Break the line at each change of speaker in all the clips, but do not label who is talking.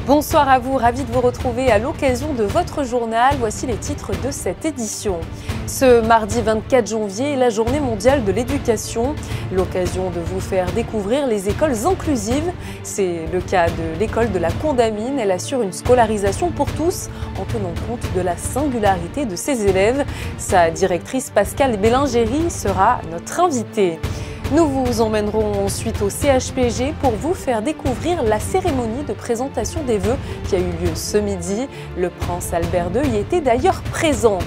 Bonsoir à vous, ravi de vous retrouver à l'occasion de votre journal. Voici les titres de cette édition. Ce mardi 24 janvier est la journée mondiale de l'éducation. L'occasion de vous faire découvrir les écoles inclusives. C'est le cas de l'école de la Condamine. Elle assure une scolarisation pour tous en tenant compte de la singularité de ses élèves. Sa directrice Pascale Bellingéry sera notre invitée. Nous vous emmènerons ensuite au CHPG pour vous faire découvrir la cérémonie de présentation des vœux qui a eu lieu ce midi. Le prince Albert II y était d'ailleurs présent.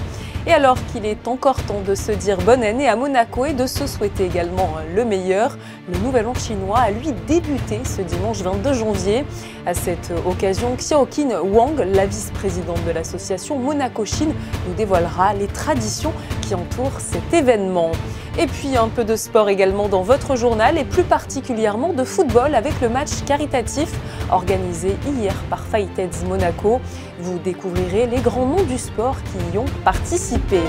Et alors qu'il est encore temps de se dire bonne année à Monaco et de se souhaiter également le meilleur, le nouvel an chinois a lui débuté ce dimanche 22 janvier. À cette occasion, Xiaoqin Wang, la vice-présidente de l'association Monaco-Chine, nous dévoilera les traditions qui entourent cet événement. Et puis un peu de sport également dans votre journal et plus particulièrement de football avec le match caritatif organisé hier par Fighteds Monaco. Vous découvrirez les grands noms du sport qui y ont participé.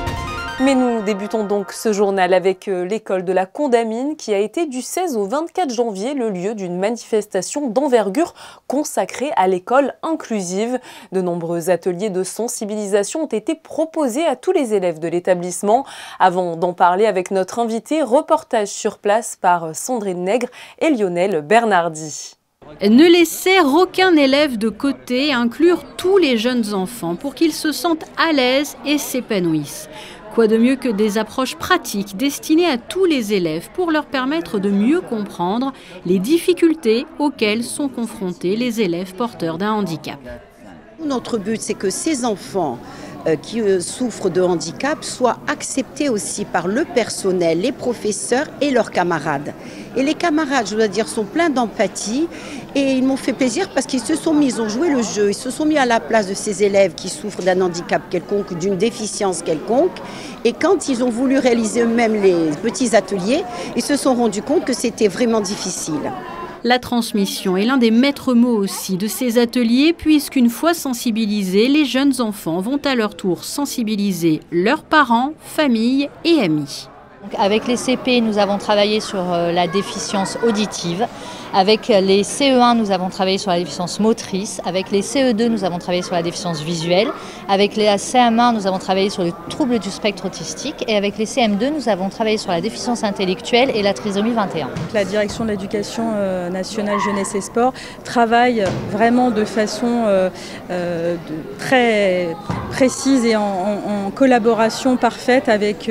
Mais nous débutons donc ce journal avec l'école de la Condamine qui a été du 16 au 24 janvier le lieu d'une manifestation d'envergure consacrée à l'école inclusive. De nombreux ateliers de sensibilisation ont été proposés à tous les élèves de l'établissement. Avant d'en parler avec notre invité, reportage sur place par Sandrine Nègre et Lionel Bernardi.
Ne laisser aucun élève de côté, inclure tous les jeunes enfants pour qu'ils se sentent à l'aise et s'épanouissent. Quoi de mieux que des approches pratiques destinées à tous les élèves pour leur permettre de mieux comprendre les difficultés auxquelles sont confrontés les élèves porteurs d'un handicap.
Notre but, c'est que ces enfants qui souffrent de handicap soient acceptés aussi par le personnel, les professeurs et leurs camarades. Et les camarades, je dois dire, sont pleins d'empathie et ils m'ont fait plaisir parce qu'ils se sont mis, ils ont joué le jeu, ils se sont mis à la place de ces élèves qui souffrent d'un handicap quelconque ou d'une déficience quelconque. Et quand ils ont voulu réaliser eux-mêmes les petits ateliers, ils se sont rendus compte que c'était vraiment difficile.
La transmission est l'un des maîtres mots aussi de ces ateliers puisqu'une fois sensibilisés, les jeunes enfants vont à leur tour sensibiliser leurs parents, familles et amis.
Avec les CP, nous avons travaillé sur la déficience auditive. Avec les CE1, nous avons travaillé sur la déficience motrice. Avec les CE2, nous avons travaillé sur la déficience visuelle. Avec les CM1, nous avons travaillé sur les troubles du spectre autistique. Et avec les CM2, nous avons travaillé sur la déficience intellectuelle et la trisomie 21.
La direction de l'éducation nationale jeunesse et sport travaille vraiment de façon très précise et en collaboration parfaite avec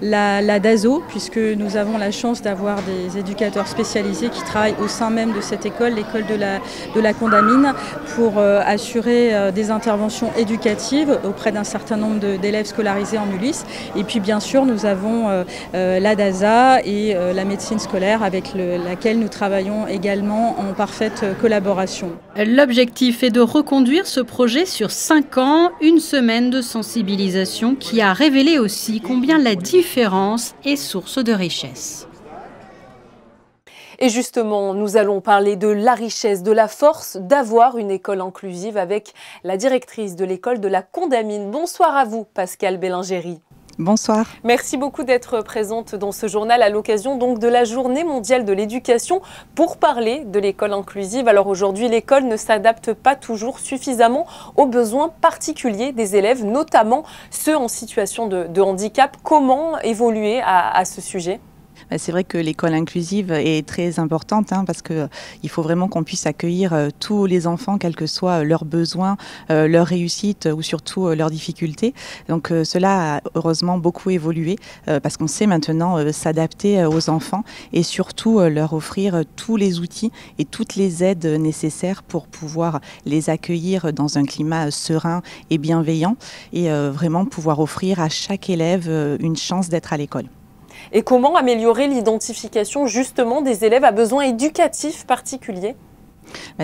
la DASO, puisque nous avons la chance d'avoir des éducateurs spécialisés qui travaillent au sein même de cette école, l'école de la Condamine, pour assurer des interventions éducatives auprès d'un certain nombre d'élèves scolarisés en Ulysse. Et puis bien sûr, nous avons la DASA et la médecine scolaire avec laquelle nous travaillons également en parfaite collaboration.
L'objectif est de reconduire ce projet sur 5 ans, une semaine de sensibilisation qui a révélé aussi combien la différence est source de richesse.
Et justement, nous allons parler de la richesse, de la force d'avoir une école inclusive avec la directrice de l'école de la Condamine. Bonsoir à vous, Pascale Bellingéry.
Bonsoir.
Merci beaucoup d'être présente dans ce journal à l'occasion donc de la Journée mondiale de l'éducation pour parler de l'école inclusive. Alors aujourd'hui, l'école ne s'adapte pas toujours suffisamment aux besoins particuliers des élèves, notamment ceux en situation de handicap. Comment évoluer à ce sujet ?
C'est vrai que l'école inclusive est très importante parce qu'il faut vraiment qu'on puisse accueillir tous les enfants, quels que soient leurs besoins, leurs réussites ou surtout leurs difficultés. Donc cela a heureusement beaucoup évolué parce qu'on sait maintenant s'adapter aux enfants et surtout leur offrir tous les outils et toutes les aides nécessaires pour pouvoir les accueillir dans un climat serein et bienveillant et vraiment pouvoir offrir à chaque élève une chance d'être à l'école.
Et comment améliorer l'identification justement des élèves à besoins éducatifs particuliers ?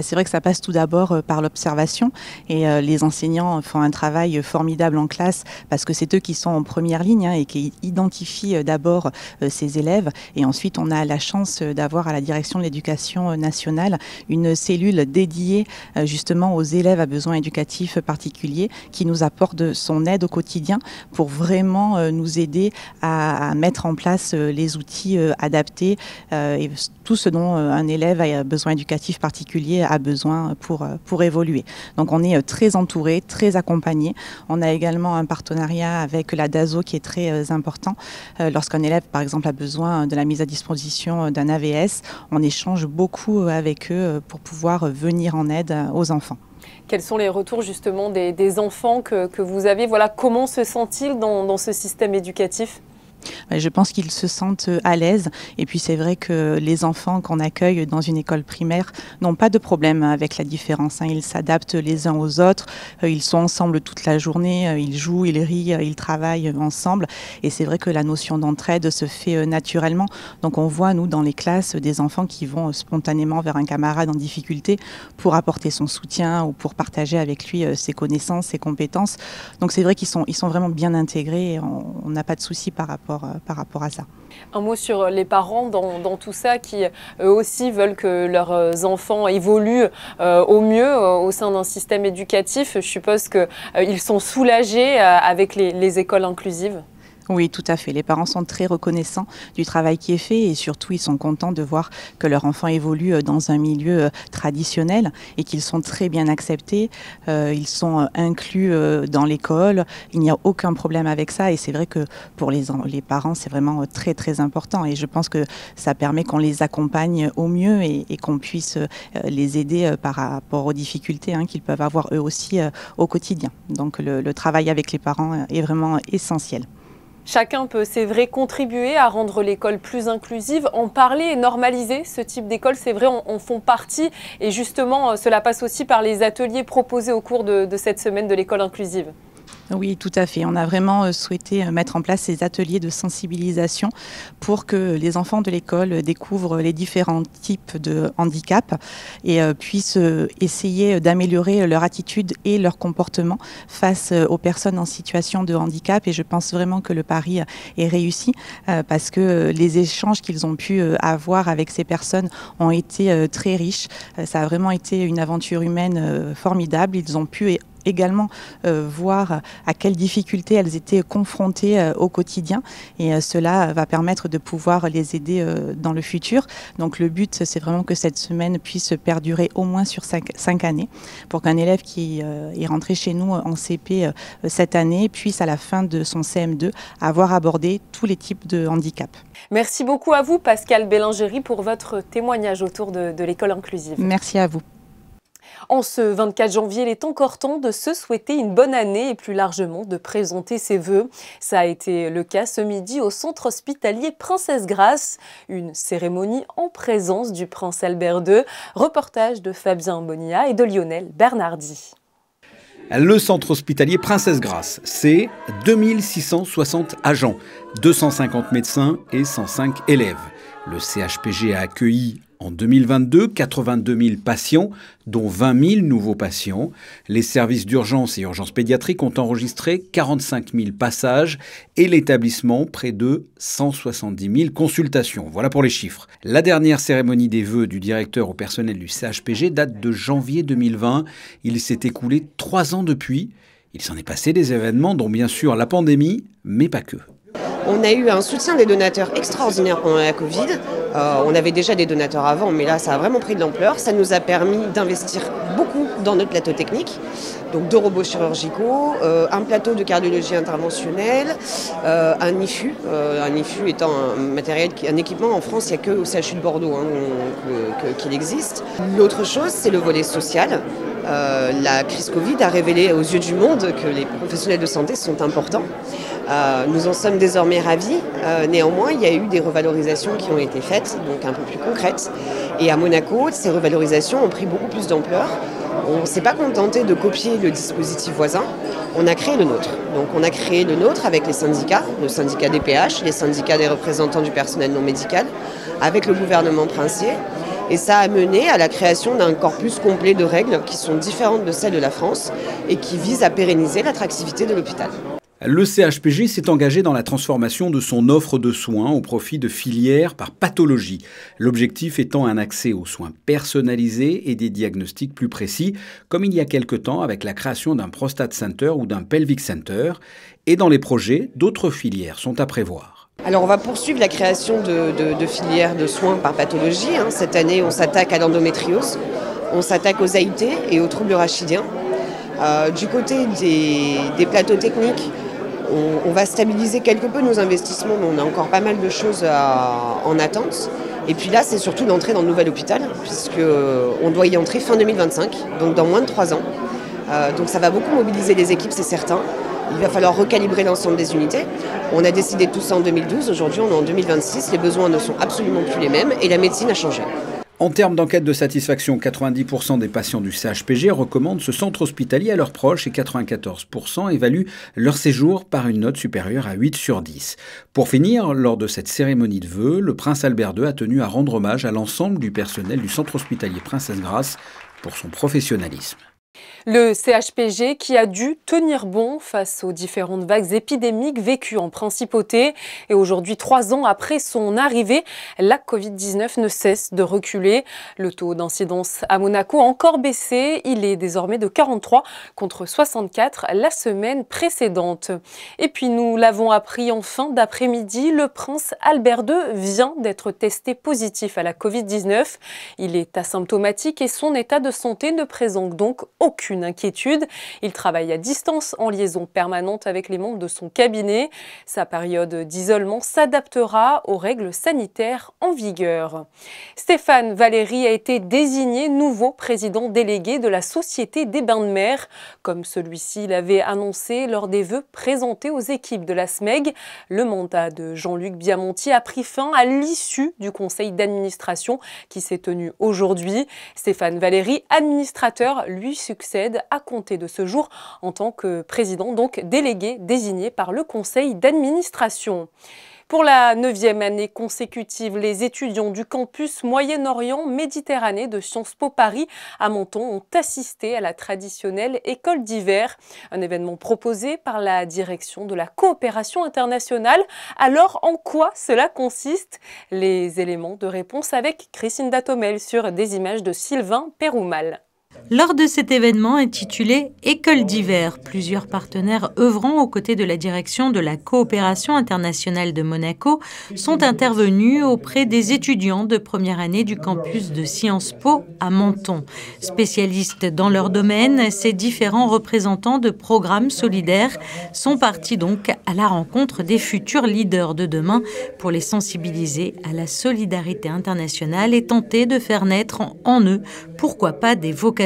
C'est vrai que ça passe tout d'abord par l'observation et les enseignants font un travail formidable en classe parce que c'est eux qui sont en première ligne et qui identifient d'abord ces élèves. Et ensuite, on a la chance d'avoir à la direction de l'éducation nationale une cellule dédiée justement aux élèves à besoins éducatifs particuliers qui nous apporte son aide au quotidien pour vraiment nous aider à mettre en place les outils adaptés et tout ce dont un élève a besoin éducatif particulier particulier a besoin pour évoluer. Donc on est très entouré, très accompagné. On a également un partenariat avec la DASO qui est très important. Lorsqu'un élève, par exemple, a besoin de la mise à disposition d'un AVS, on échange beaucoup avec eux pour pouvoir venir en aide aux enfants.
Quels sont les retours justement des enfants que vous avez? Voilà, comment se sentent-ils dans ce système éducatif?
Je pense qu'ils se sentent à l'aise et puis c'est vrai que les enfants qu'on accueille dans une école primaire n'ont pas de problème avec la différence. Ils s'adaptent les uns aux autres, ils sont ensemble toute la journée, ils jouent, ils rient, ils travaillent ensemble et c'est vrai que la notion d'entraide se fait naturellement. Donc on voit nous dans les classes des enfants qui vont spontanément vers un camarade en difficulté pour apporter son soutien ou pour partager avec lui ses connaissances, ses compétences. Donc c'est vrai qu'ils sont vraiment bien intégrés et on n'a pas de souci par rapport à ça.
Un mot sur les parents dans tout ça qui eux aussi veulent que leurs enfants évoluent au mieux au sein d'un système éducatif. Je suppose qu'ils sont soulagés avec les écoles inclusives.
Oui, tout à fait. Les parents sont très reconnaissants du travail qui est fait et surtout ils sont contents de voir que leur enfant évolue dans un milieu traditionnel et qu'ils sont très bien acceptés. Ils sont inclus dans l'école. Il n'y a aucun problème avec ça et c'est vrai que pour les parents c'est vraiment très très important et je pense que ça permet qu'on les accompagne au mieux et qu'on puisse les aider par rapport aux difficultés qu'ils peuvent avoir eux aussi au quotidien. Donc le travail avec les parents est vraiment essentiel.
Chacun peut, c'est vrai, contribuer à rendre l'école plus inclusive, en parler et normaliser ce type d'école, c'est vrai, en font partie. Et justement, cela passe aussi par les ateliers proposés au cours de cette semaine de l'école inclusive.
Oui, tout à fait. On a vraiment souhaité mettre en place ces ateliers de sensibilisation pour que les enfants de l'école découvrent les différents types de handicap et puissent essayer d'améliorer leur attitude et leur comportement face aux personnes en situation de handicap. Et je pense vraiment que le pari est réussi parce que les échanges qu'ils ont pu avoir avec ces personnes ont été très riches. Ça a vraiment été une aventure humaine formidable. Ils ont pu également voir à quelles difficultés elles étaient confrontées au quotidien et cela va permettre de pouvoir les aider dans le futur. Donc le but c'est vraiment que cette semaine puisse perdurer au moins sur 5 années pour qu'un élève qui est rentré chez nous en CP cette année puisse à la fin de son CM2 avoir abordé tous les types de handicap.
Merci beaucoup à vous Pascale Bélingéry pour votre témoignage autour de l'école inclusive.
Merci à vous.
En ce 24 janvier, il est encore temps de se souhaiter une bonne année et plus largement de présenter ses vœux. Ça a été le cas ce midi au centre hospitalier Princesse Grace. Une cérémonie en présence du prince Albert II. Reportage de Fabien Bonilla et de Lionel Bernardi.
Le centre hospitalier Princesse Grace, c'est 2660 agents, 250 médecins et 105 élèves. Le CHPG a accueilli en 2022, 82 000 patients, dont 20 000 nouveaux patients. Les services d'urgence et urgence pédiatrique ont enregistré 45 000 passages et l'établissement près de 170 000 consultations. Voilà pour les chiffres. La dernière cérémonie des vœux du directeur au personnel du CHPG date de janvier 2020. Il s'est écoulé 3 ans depuis. Il s'en est passé des événements dont bien sûr la pandémie, mais pas que.
On a eu un soutien des donateurs extraordinaire pendant la Covid. On avait déjà des donateurs avant, mais là, ça a vraiment pris de l'ampleur. Ça nous a permis d'investir beaucoup dans notre plateau technique. Donc 2 robots chirurgicaux, un plateau de cardiologie interventionnelle, un IFU. Un IFU étant un équipement en France, il n'y a que au CHU de Bordeaux qu'il existe. L'autre chose, c'est le volet social. La crise Covid a révélé aux yeux du monde que les professionnels de santé sont importants. Nous en sommes désormais ravis. Néanmoins, il y a eu des revalorisations qui ont été faites, donc un peu plus concrètes. Et à Monaco, ces revalorisations ont pris beaucoup plus d'ampleur. On ne s'est pas contenté de copier le dispositif voisin, on a créé le nôtre. Donc on a créé le nôtre avec les syndicats, le syndicat des PH, les syndicats des représentants du personnel non médical, avec le gouvernement princier. Et ça a mené à la création d'un corpus complet de règles qui sont différentes de celles de la France et qui visent à pérenniser l'attractivité de l'hôpital.
Le CHPG s'est engagé dans la transformation de son offre de soins au profit de filières par pathologie. L'objectif étant un accès aux soins personnalisés et des diagnostics plus précis, comme il y a quelque temps avec la création d'un Prostate Center ou d'un Pelvic Center. Et dans les projets, d'autres filières sont à prévoir.
Alors on va poursuivre la création de filières de soins par pathologie. Cette année, on s'attaque à l'endométriose. on s'attaque aux AIT et aux troubles rachidiens. Du côté des plateaux techniques, on va stabiliser quelque peu nos investissements, mais on a encore pas mal de choses en attente. Et puis là, c'est surtout l'entrée dans le nouvel hôpital, puisqu'on doit y entrer fin 2025, donc dans moins de 3 ans. Donc ça va beaucoup mobiliser les équipes, c'est certain. Il va falloir recalibrer l'ensemble des unités. On a décidé de tout ça en 2012, aujourd'hui on est en 2026, les besoins ne sont absolument plus les mêmes et la médecine a changé.
En termes d'enquête de satisfaction, 90% des patients du CHPG recommandent ce centre hospitalier à leurs proches et 94% évaluent leur séjour par une note supérieure à 8 sur 10. Pour finir, lors de cette cérémonie de vœux, le prince Albert II a tenu à rendre hommage à l'ensemble du personnel du centre hospitalier Princesse Grace pour son professionnalisme.
Le CHPG qui a dû tenir bon face aux différentes vagues épidémiques vécues en principauté. Et aujourd'hui, 3 ans après son arrivée, la Covid-19 ne cesse de reculer. Le taux d'incidence à Monaco a encore baissé. Il est désormais de 43 contre 64 la semaine précédente. Et puis nous l'avons appris en fin d'après-midi, le prince Albert II vient d'être testé positif à la Covid-19. Il est asymptomatique et son état de santé ne présente donc aucune inquiétude. Il travaille à distance en liaison permanente avec les membres de son cabinet. Sa période d'isolement s'adaptera aux règles sanitaires en vigueur. Stéphane Valéry a été désigné nouveau président délégué de la Société des Bains de Mer. Comme celui-ci l'avait annoncé lors des vœux présentés aux équipes de la SMEG, le mandat de Jean-Luc Biamonti a pris fin à l'issue du conseil d'administration qui s'est tenu aujourd'hui. Stéphane Valéry, administrateur, lui succède à compter de ce jour en tant que président, donc délégué désigné par le conseil d'administration. Pour la 9e année consécutive, les étudiants du campus Moyen-Orient Méditerranée de Sciences Po Paris à Menton ont assisté à la traditionnelle école d'hiver, un événement proposé par la direction de la coopération internationale. Alors, en quoi cela consiste? Les éléments de réponse avec Christine Datomel sur des images de Sylvain Péroumal.
Lors de cet événement intitulé « École d'hiver », plusieurs partenaires œuvrant aux côtés de la direction de la coopération internationale de Monaco sont intervenus auprès des étudiants de première année du campus de Sciences Po à Menton. Spécialistes dans leur domaine, ces différents représentants de programmes solidaires sont partis donc à la rencontre des futurs leaders de demain pour les sensibiliser à la solidarité internationale et tenter de faire naître en eux, pourquoi pas, des vocations.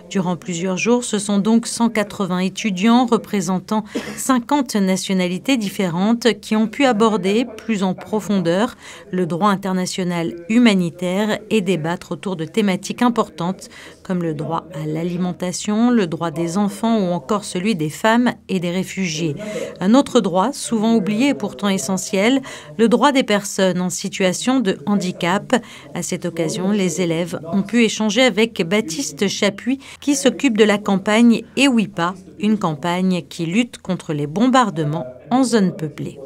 Durant plusieurs jours, ce sont donc 180 étudiants représentant 50 nationalités différentes qui ont pu aborder plus en profondeur le droit international humanitaire et débattre autour de thématiques importantes comme le droit à l'alimentation, le droit des enfants ou encore celui des femmes et des réfugiés. Un autre droit, souvent oublié et pourtant essentiel, le droit des personnes en situation de handicap. À cette occasion, les élèves ont pu échanger avec Baptiste Chapuis qui s'occupe de la campagne EWIPA, une campagne qui lutte contre les bombardements en zone peuplée.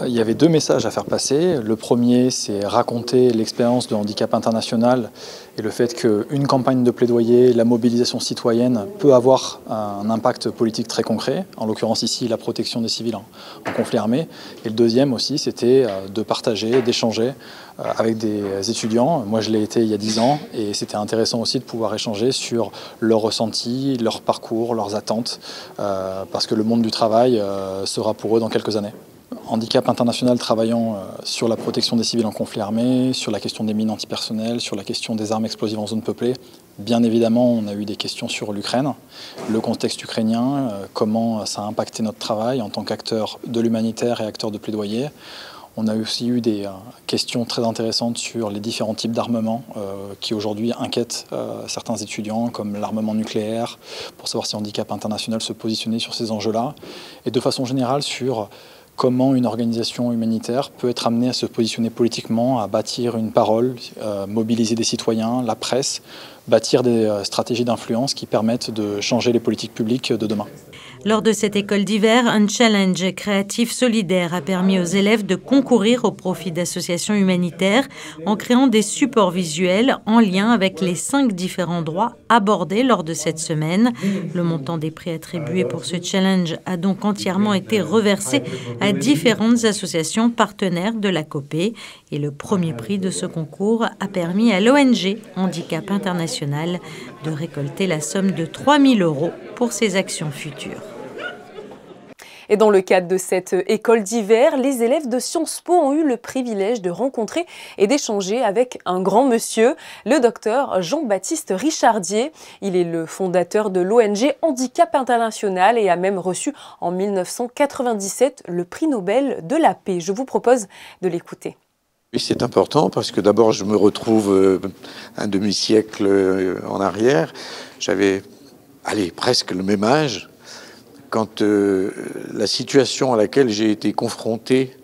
Il y avait 2 messages à faire passer. Le premier, c'est raconter l'expérience de handicap international et le fait qu'une campagne de plaidoyer, la mobilisation citoyenne peut avoir un impact politique très concret, en l'occurrence ici la protection des civils en conflit armé. Et le deuxième aussi, c'était de partager, d'échanger avec des étudiants. Moi je l'ai été il y a 10 ans et c'était intéressant aussi de pouvoir échanger sur leurs ressentis, leur parcours, leurs attentes, parce que le monde du travail sera pour eux dans quelques années. Handicap international travaillant sur la protection des civils en conflit armé, sur la question des mines antipersonnelles, sur la question des armes explosives en zone peuplée. Bien évidemment, on a eu des questions sur l'Ukraine, le contexte ukrainien, comment ça a impacté notre travail en tant qu'acteur de l'humanitaire et acteur de plaidoyer. On a aussi eu des questions très intéressantes sur les différents types d'armements qui aujourd'hui inquiètent certains étudiants, comme l'armement nucléaire, pour savoir si Handicap international se positionnait sur ces enjeux-là. Et de façon générale sur comment une organisation humanitaire peut être amenée à se positionner politiquement, à bâtir une parole, mobiliser des citoyens, la presse, bâtir des stratégies d'influence qui permettent de changer les politiques publiques de demain.
Lors de cette école d'hiver, un challenge créatif solidaire a permis aux élèves de concourir au profit d'associations humanitaires en créant des supports visuels en lien avec les 5 différents droits abordés lors de cette semaine. Le montant des prix attribués pour ce challenge a donc entièrement été reversé à différentes associations partenaires de la COPE. Et le premier prix de ce concours a permis à l'ONG Handicap International de récolter la somme de 3 000 € pour ses actions futures.
Et dans le cadre de cette école d'hiver, les élèves de Sciences Po ont eu le privilège de rencontrer et d'échanger avec un grand monsieur, le docteur Jean-Baptiste Richardier. Il est le fondateur de l'ONG Handicap International et a même reçu en 1997 le prix Nobel de la paix. Je vous propose de l'écouter.
Oui, c'est important parce que d'abord je me retrouve un demi-siècle en arrière. J'avais presque le même âge quand la situation à laquelle j'ai été confronté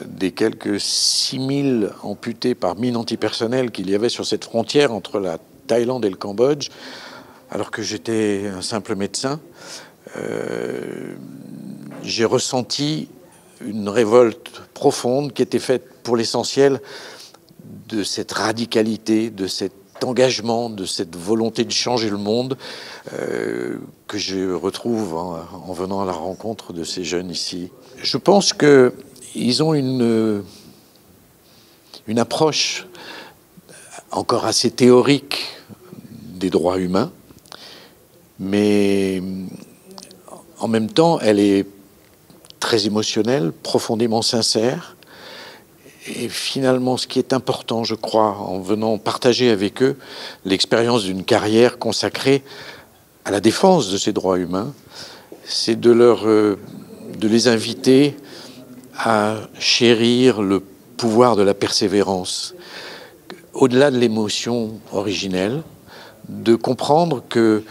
des quelques 6000 amputés par mine antipersonnelle qu'il y avait sur cette frontière entre la Thaïlande et le Cambodge, alors que j'étais un simple médecin, j'ai ressenti une révolte profonde qui était faite pour l'essentiel de cette radicalité, de cet engagement, de cette volonté de changer le monde que je retrouve en venant à la rencontre de ces jeunes ici. Je pense qu'ils ont une approche encore assez théorique des droits humains, mais en même temps, elle est très émotionnelle, profondément sincère. Et finalement, ce qui est important, je crois, en venant partager avec eux l'expérience d'une carrière consacrée à la défense de ces droits humains, c'est de les inviter à chérir le pouvoir de la persévérance, au-delà de l'émotion originelle, de comprendre que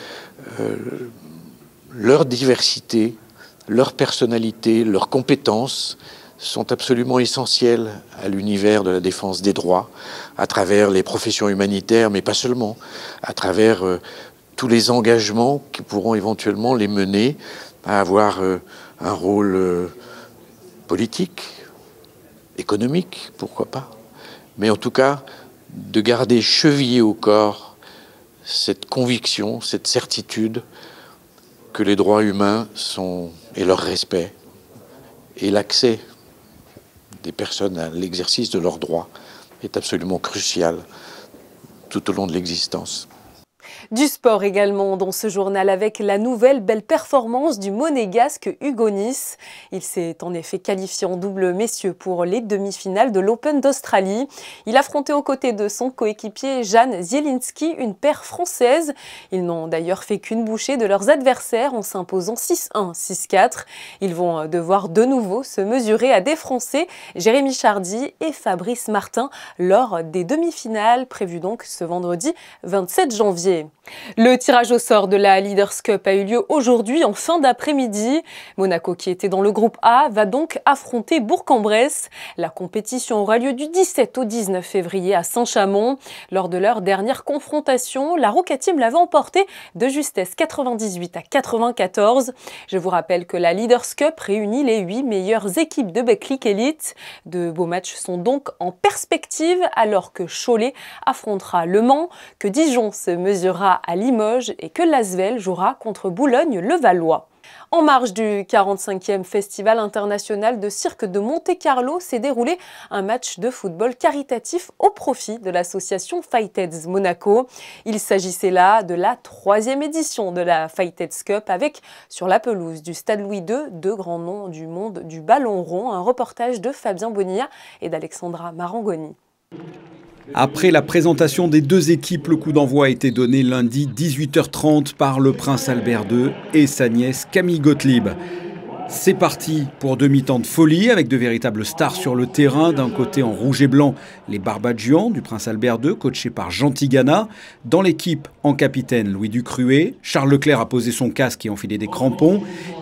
leur diversité, leur personnalité, leurs compétences sont absolument essentielles à l'univers de la défense des droits, à travers les professions humanitaires, mais pas seulement, à travers tous les engagements qui pourront éventuellement les mener à avoir un rôle politique, économique, pourquoi pas, mais en tout cas de garder chevillé au corps cette conviction, cette certitude que les droits humains et leur respect et l'accès des personnes à l'exercice de leurs droits est absolument crucial tout au long de l'existence.
Du sport également dans ce journal avec la nouvelle belle performance du monégasque Hugo Nys. Il s'est en effet qualifié en double messieurs pour les demi-finales de l'Open d'Australie. Il affrontait aux côtés de son coéquipier Jan Zielinski une paire française. Ils n'ont d'ailleurs fait qu'une bouchée de leurs adversaires en s'imposant 6-1, 6-4. Ils vont devoir de nouveau se mesurer à des Français, Jérémy Chardy et Fabrice Martin, lors des demi-finales prévues donc ce vendredi 27 janvier. Le tirage au sort de la Leaders Cup a eu lieu aujourd'hui en fin d'après-midi. Monaco, qui était dans le groupe A, va donc affronter Bourg-en-Bresse. La compétition aura lieu du 17 au 19 février à Saint-Chamond. Lors de leur dernière confrontation, la Roca Team l'avait emporté de justesse 98 à 94. Je vous rappelle que la Leaders Cup réunit les 8 meilleures équipes de Betclic Elite. De beaux matchs sont donc en perspective alors que Cholet affrontera Le Mans, que Dijon se mesurera à Limoges et que l'Asvel jouera contre Boulogne-le-Valois. En marge du 45e Festival international de cirque de Monte-Carlo s'est déroulé un match de football caritatif au profit de l'association Fightheads Monaco. Il s'agissait là de la 3e édition de la Fightheads Cup avec, sur la pelouse du Stade Louis II, 2 grands noms du monde du ballon rond. Un reportage de Fabien Bonilla et d'Alexandra Marangoni.
Après la présentation des 2 équipes, le coup d'envoi a été donné lundi 18h30 par le prince Albert II et sa nièce Camille Gottlieb. C'est parti pour 2 mi-temps de folie avec de véritables stars sur le terrain. D'un côté en rouge et blanc, les Barbadjians du prince Albert II, coachés par Jean Tigana. Dans l'équipe, en capitaine, Louis Ducruet. Charles Leclerc a posé son casque et enfilé des crampons.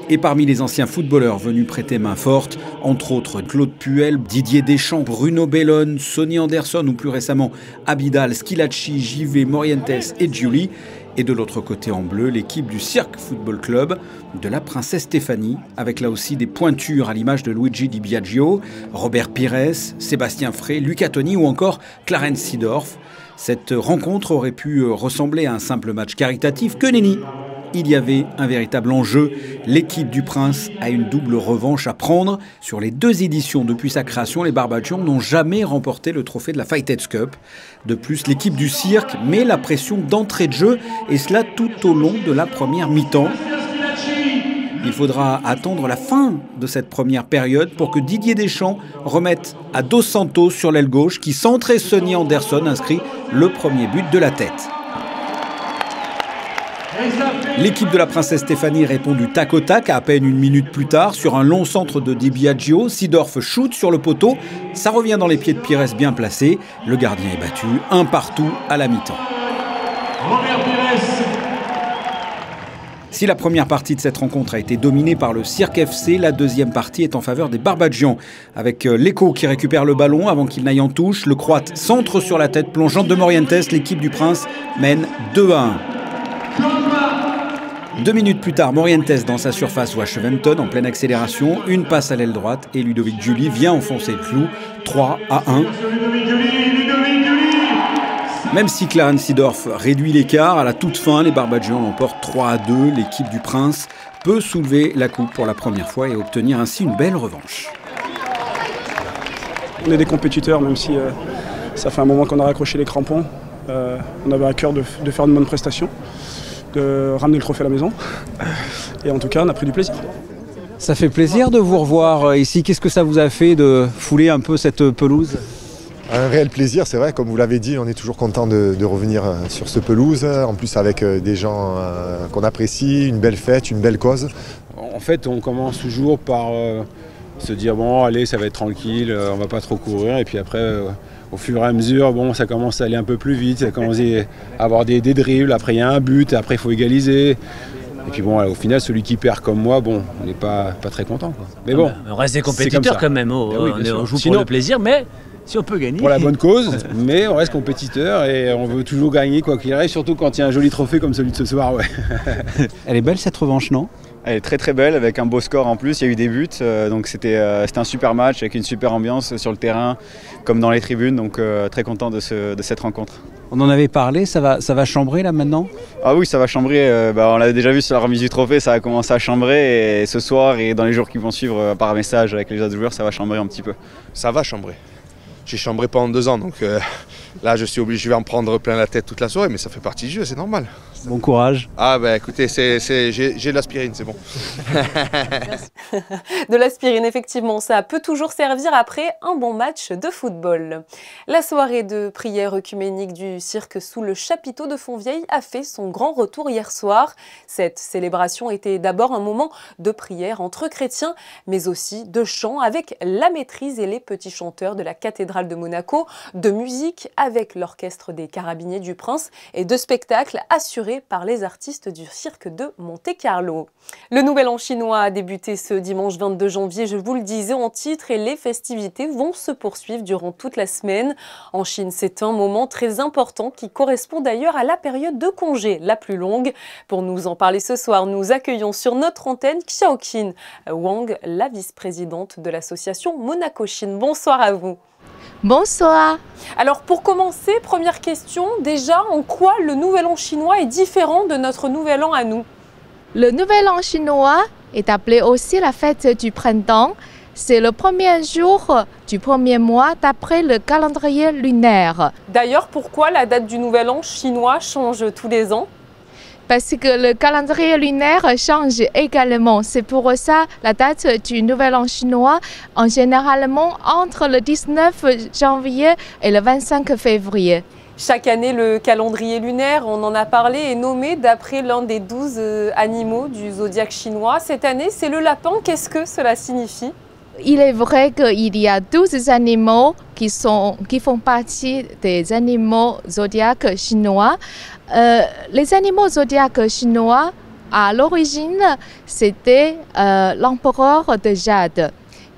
Et parmi les anciens footballeurs venus prêter main forte, entre autres Claude Puel, Didier Deschamps, Bruno Bellone, Sonny Anderson ou plus récemment Abidal, Schilacci, JV, Morientes et Giuli. Et de l'autre côté en bleu, l'équipe du Cirque Football Club de la princesse Stéphanie, avec là aussi des pointures à l'image de Luigi Di Biagio, Robert Pires, Sébastien Frey, Luca Toni ou encore Clarence Seedorf. Cette rencontre aurait pu ressembler à un simple match caritatif, que nenni. Il y avait un véritable enjeu. L'équipe du Prince a une double revanche à prendre. Sur les 2 éditions depuis sa création, les Barbadians n'ont jamais remporté le trophée de la Fighters Cup. De plus, l'équipe du cirque met la pression d'entrée de jeu, et cela tout au long de la première mi-temps. Il faudra attendre la fin de cette première période pour que Didier Deschamps remette à Dos Santos sur l'aile gauche, qui, centré Sonny Anderson, inscrit le premier but de la tête. L'équipe de la princesse Stéphanie répond du tac au tac à peine une minute plus tard sur un long centre de Di Biagio. Seedorf shoot sur le poteau, ça revient dans les pieds de Pires bien placé. Le gardien est battu, 1 partout à la mi-temps. Si la première partie de cette rencontre a été dominée par le Cirque FC, la deuxième partie est en faveur des Barbadians. Avec l'Echo qui récupère le ballon avant qu'il n'aille en touche, le Croate centre sur la tête plongeante de Morientes, l'équipe du Prince mène 2-1. 2 minutes plus tard, Morientes dans sa surface voit Cheventon en pleine accélération, une passe à l'aile droite et Ludovic Giuli vient enfoncer le clou, 3-1. Même si Clarence Seedorf réduit l'écart, à la toute fin, les Barbadians l'emportent 3-2. L'équipe du Prince peut soulever la coupe pour la première fois et obtenir ainsi une belle revanche.
On est des compétiteurs, même si ça fait un moment qu'on a raccroché les crampons. On avait à cœur de faire une bonne prestation, de ramener le trophée à la maison. Et en tout cas, on a pris du plaisir.
Ça fait plaisir de vous revoir ici. Qu'est-ce que ça vous a fait de fouler un peu cette pelouse ?
Un réel plaisir, c'est vrai, comme vous l'avez dit, on est toujours content de revenir sur ce pelouse, en plus avec des gens qu'on apprécie, une belle fête, une belle cause.
En fait, on commence toujours par se dire bon, allez, ça va être tranquille, on va pas trop courir, et puis après, au fur et à mesure, bon, ça commence à aller un peu plus vite, ça commence à avoir des dribbles, après il y a un but, après il faut égaliser. Et puis bon, au final, celui qui perd comme moi, bon, on n'est pas très content, quoi. Mais bon,
on reste des compétiteurs quand même,
oui,
on joue pour le plaisir, mais si on peut gagner.
Pour la bonne cause, mais on reste compétiteur et on veut toujours gagner quoi qu'il arrive, surtout quand il y a un joli trophée comme celui de ce soir. Ouais.
Elle est belle cette revanche, non ?
Elle est très très belle, avec un beau score en plus, il y a eu des buts, donc c'était un super match avec une super ambiance sur le terrain comme dans les tribunes, donc très content de cette rencontre.
On en avait parlé, ça va chambrer là maintenant ?
Ah oui, ça va chambrer, on l'avait déjà vu sur la remise du trophée, ça a commencé à chambrer, et ce soir et dans les jours qui vont suivre par message avec les autres joueurs, ça va chambrer un petit peu.
Ça va chambrer. J'ai chambré pendant 2 ans, donc là je suis obligé, je vais en prendre plein la tête toute la soirée, mais ça fait partie du jeu, c'est normal.
Bon courage.
Ah ben écoutez, j'ai de l'aspirine, c'est bon.
De l'aspirine, effectivement, ça peut toujours servir après un bon match de football. La soirée de prière œcuménique du cirque sous le chapiteau de Fontvieille a fait son grand retour hier soir. Cette célébration était d'abord un moment de prière entre chrétiens, mais aussi de chant avec la maîtrise et les petits chanteurs de la cathédrale de Monaco, de musique avec l'orchestre des Carabiniers du Prince et de spectacles assurés par les artistes du cirque de Monte-Carlo. Le Nouvel An chinois a débuté ce dimanche 22 janvier, je vous le disais en titre, et les festivités vont se poursuivre durant toute la semaine. En Chine, c'est un moment très important qui correspond d'ailleurs à la période de congé la plus longue. Pour nous en parler ce soir, nous accueillons sur notre antenne Xiaoqin Wang, la vice-présidente de l'association Monaco-Chine. Bonsoir à vous.
Bonsoir.
Alors pour commencer, première question, déjà en quoi le Nouvel An chinois est différent de notre Nouvel An à nous?
Le Nouvel An chinois est appelé aussi la fête du printemps. C'est le premier jour du premier mois d'après le calendrier lunaire.
D'ailleurs, pourquoi la date du Nouvel An chinois change tous les ans?
Parce que le calendrier lunaire change également. C'est pour ça la date du Nouvel An chinois en généralement entre le 19 janvier et le 25 février.
Chaque année, le calendrier lunaire, on en a parlé, est nommé d'après l'un des 12 animaux du zodiaque chinois. Cette année, c'est le lapin. Qu'est-ce que cela signifie?
Il est vrai qu'il y a 12 animaux qui font partie des animaux zodiaques chinois. Les animaux zodiaques chinois, à l'origine, c'était l'empereur de Jade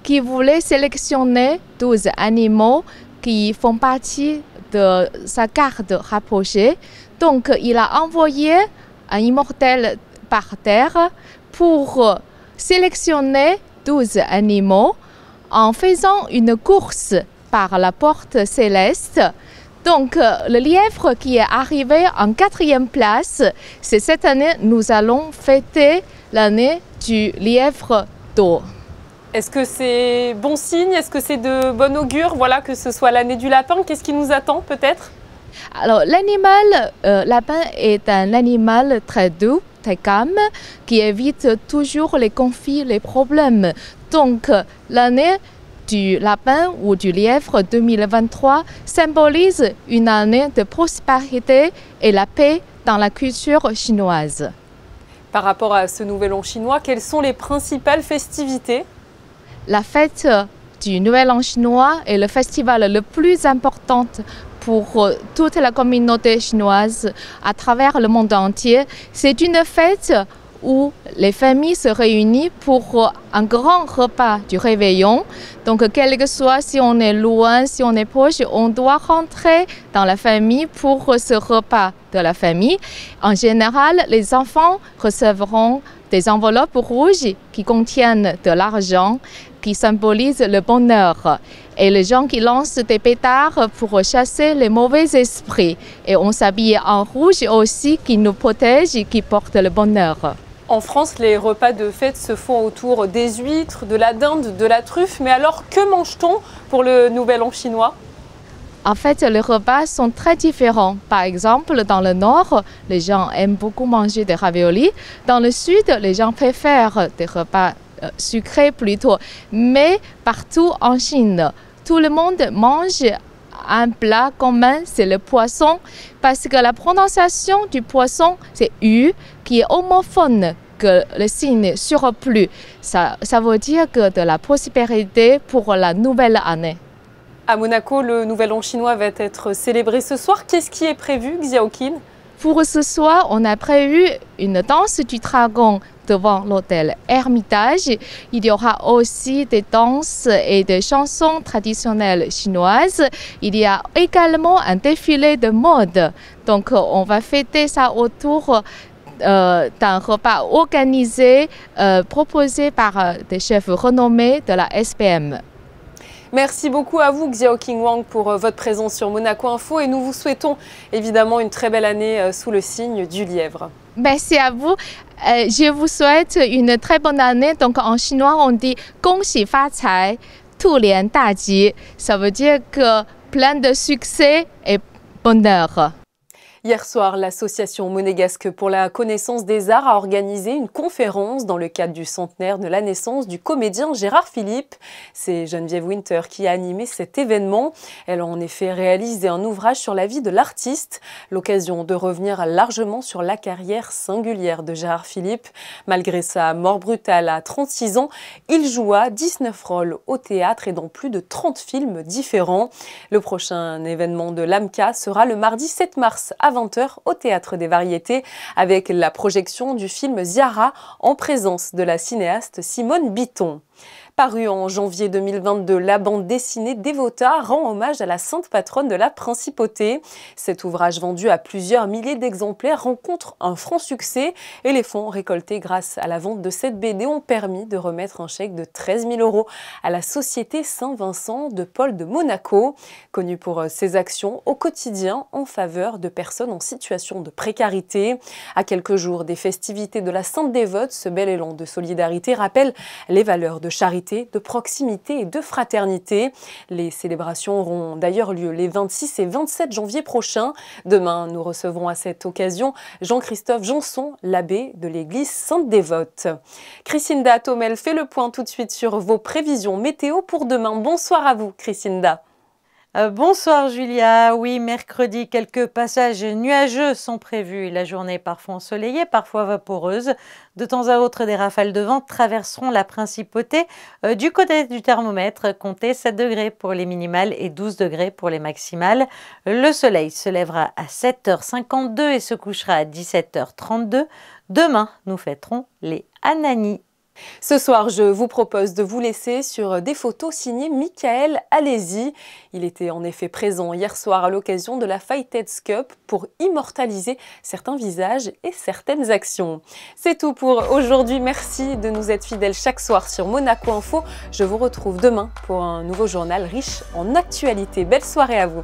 qui voulait sélectionner 12 animaux qui font partie de sa garde rapprochée. Donc il a envoyé un immortel par terre pour sélectionner 12 animaux en faisant une course par la porte céleste. Donc le lièvre qui est arrivé en 4e place, c'est cette année nous allons fêter l'année du lièvre d'eau.
Est-ce que c'est bon signe? Est-ce que c'est de bon augure, voilà, que ce soit l'année du lapin? Qu'est-ce qui nous attend peut-être?
Alors l'animal lapin est un animal très doux, très calme, qui évite toujours les conflits, les problèmes. Donc l'année du lapin ou du lièvre 2023 symbolise une année de prospérité et la paix dans la culture chinoise.
Par rapport à ce nouvel an chinois, quelles sont les principales festivités?
La fête du Nouvel An chinois est le festival le plus important pour toute la communauté chinoise à travers le monde entier. C'est une fête où les familles se réunissent pour un grand repas du réveillon. Donc, quel que soit si on est loin, si on est proche, on doit rentrer dans la famille pour ce repas de la famille. En général, les enfants recevront des enveloppes rouges qui contiennent de l'argent, qui symbolisent le bonheur. Et les gens qui lancent des pétards pour chasser les mauvais esprits. Et on s'habille en rouge aussi, qui nous protège et qui porte le bonheur.
En France, les repas de fête se font autour des huîtres, de la dinde, de la truffe. Mais alors, que mange-t-on pour le Nouvel An chinois?
En fait, les repas sont très différents. Par exemple, dans le nord, les gens aiment beaucoup manger des raviolis. Dans le sud, les gens préfèrent des repas sucrés plutôt. Mais partout en Chine, tout le monde mange un plat commun, c'est le poisson. Parce que la prononciation du poisson, c'est U, qui est homophone que le signe surplus. Ça veut dire que de la prospérité pour la nouvelle année.
À Monaco, le Nouvel An chinois va être célébré ce soir. Qu'est-ce qui est prévu, Xiaoqin?
Pour ce soir, on a prévu une danse du dragon devant l'hôtel Hermitage. Il y aura aussi des danses et des chansons traditionnelles chinoises. Il y a également un défilé de mode. Donc, on va fêter ça autour d'un repas organisé, proposé par des chefs renommés de la SPM.
Merci beaucoup à vous, Xiaoqin Wang, pour votre présence sur Monaco Info et nous vous souhaitons évidemment une très belle année sous le signe du lièvre.
Merci à vous. Je vous souhaite une très bonne année. Donc en chinois, on dit « Gong xi fa cai, tu lian da ji ». Ça veut dire que plein de succès et bonheur.
Hier soir, l'association monégasque pour la connaissance des arts a organisé une conférence dans le cadre du centenaire de la naissance du comédien Gérard Philipe. C'est Geneviève Winter qui a animé cet événement. Elle a en effet réalisé un ouvrage sur la vie de l'artiste, l'occasion de revenir largement sur la carrière singulière de Gérard Philipe. Malgré sa mort brutale à 36 ans, il joua 19 rôles au théâtre et dans plus de 30 films différents. Le prochain événement de l'AMCA sera le mardi 7 mars à 20h au Théâtre des Variétés avec la projection du film Ziara en présence de la cinéaste Simone Bitton. Paru en janvier 2022, la bande dessinée Dévota rend hommage à la sainte patronne de la principauté. Cet ouvrage vendu à plusieurs milliers d'exemplaires rencontre un franc succès et les fonds récoltés grâce à la vente de cette BD ont permis de remettre un chèque de 13 000 € à la Société Saint-Vincent de Paul de Monaco, connue pour ses actions au quotidien en faveur de personnes en situation de précarité. À quelques jours des festivités de la Sainte Dévote, ce bel élan de solidarité rappelle les valeurs de charité, de proximité et de fraternité. Les célébrations auront d'ailleurs lieu les 26 et 27 janvier prochains. Demain, nous recevrons à cette occasion Jean-Christophe Janson, l'abbé de l'église Sainte-Dévote. Christinda Thomel fait le point tout de suite sur vos prévisions météo pour demain. Bonsoir à vous, Christinda.
Bonsoir Julia, oui mercredi quelques passages nuageux sont prévus, la journée parfois ensoleillée, parfois vaporeuse, de temps à autre des rafales de vent traverseront la principauté. Du côté du thermomètre, comptez 7 degrés pour les minimales et 12 degrés pour les maximales. Le soleil se lèvera à 7h52 et se couchera à 17h32. Demain, nous fêterons les Anani.
Ce soir, je vous propose de vous laisser sur des photos signées Michael Alesi. Il était en effet présent hier soir à l'occasion de la Fighteds Cup pour immortaliser certains visages et certaines actions. C'est tout pour aujourd'hui. Merci de nous être fidèles chaque soir sur Monaco Info. Je vous retrouve demain pour un nouveau journal riche en actualités. Belle soirée à vous.